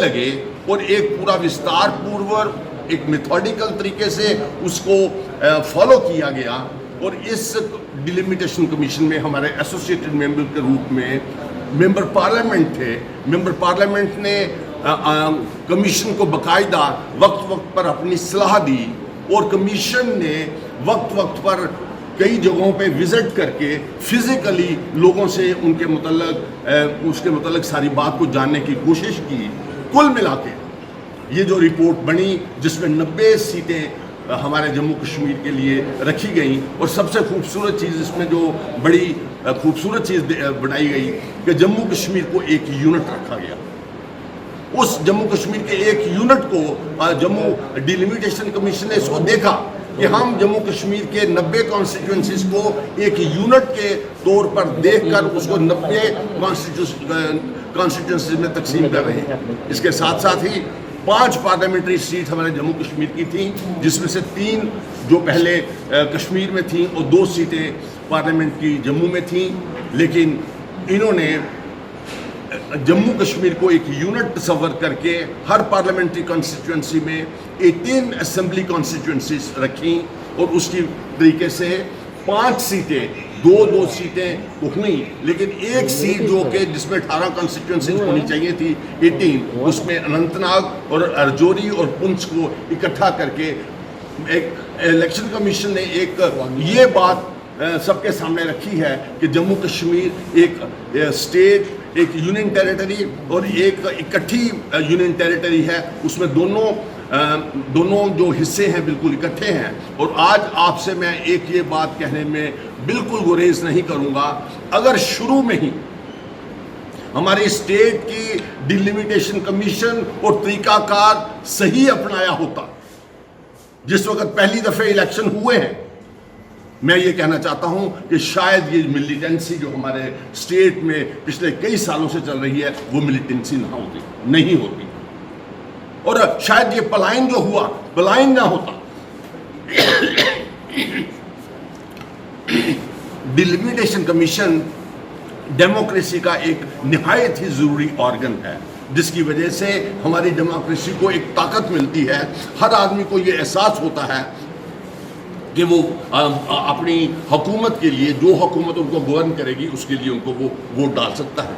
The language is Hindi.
लगे और एक पूरा विस्तार पूर्वक एक मेथोडिकल तरीके से उसको फॉलो किया गया। और इस डिलिमिटेशन कमीशन में हमारे एसोसिएटेड मेंबर के रूप में मेंबर पार्लियामेंट थे। मेंबर पार्लियामेंट ने कमीशन को बाकायदा वक्त वक्त पर अपनी सलाह दी और कमीशन ने वक्त वक्त पर कई जगहों पे विज़िट करके फिज़िकली लोगों से उनके उसके मतलब सारी बात को जानने की कोशिश की। कुल मिला के ये जो रिपोर्ट बनी जिसमें 90 सीटें हमारे जम्मू कश्मीर के लिए रखी गई, और सबसे खूबसूरत चीज़ इसमें जो बड़ी खूबसूरत चीज़ बनाई गई कि जम्मू कश्मीर को एक यूनिट रखा गया। उस जम्मू कश्मीर के एक यूनिट को जम्मू डिलिमिटेशन कमीशन ने इसको देखा कि हम जम्मू कश्मीर के 90 कॉन्स्टिट्यूंसीज को एक यूनिट के तौर पर देखकर उसको 90 कॉन्स्टिट्यूंसीज में तकसीम कर रहे हैं। इसके साथ साथ ही 5 पार्लियामेंट्री सीट हमारे जम्मू कश्मीर की थी, जिसमें से 3 जो पहले कश्मीर में थी और 2 सीटें पार्लियामेंट की जम्मू में थी। लेकिन इन्होंने जम्मू कश्मीर को एक यूनिट तस्वर करके हर पार्लियामेंट्री कॉन्स्टिट्यूंसी में 18 असेंबली कॉन्स्टिट्यूंसीज रखी और उसकी तरीके से 5 सीटें 2 सीटें तो हुई, लेकिन एक सीट जो कि जिसमें 18 कॉन्स्टिट्यूंसीज होनी चाहिए थी 18, उसमें अनंतनाग और राजौरी और पुंछ को इकट्ठा करके एक इलेक्शन कमीशन ने एक ये बात सबके सामने रखी है कि जम्मू कश्मीर एक स्टेट, एक यूनियन टेरिटरी और एक इकट्ठी यूनियन टेरिटरी है। उसमें दोनों जो हिस्से हैं बिल्कुल इकट्ठे हैं। और आज आपसे मैं एक ये बात कहने में बिल्कुल गुरेज नहीं करूँगा, अगर शुरू में ही हमारी स्टेट की डिलिमिटेशन कमीशन और तरीकाकार सही अपनाया होता, जिस वक्त पहली दफ़े इलेक्शन हुए हैं, मैं ये कहना चाहता हूं कि शायद ये मिलिटेंसी जो हमारे स्टेट में पिछले कई सालों से चल रही है वो मिलिटेंसी नहीं होती और शायद ये पलायन जो हुआ पलायन ना होता। डिलिमिटेशन कमीशन डेमोक्रेसी का एक निहायत ही ज़रूरी ऑर्गन है, जिसकी वजह से हमारी डेमोक्रेसी को एक ताकत मिलती है। हर आदमी को ये एहसास होता है कि वो अपनी हुकूमत के लिए, जो हुकूमत उनको गवर्न करेगी उसके लिए उनको वो वोट डाल सकता है।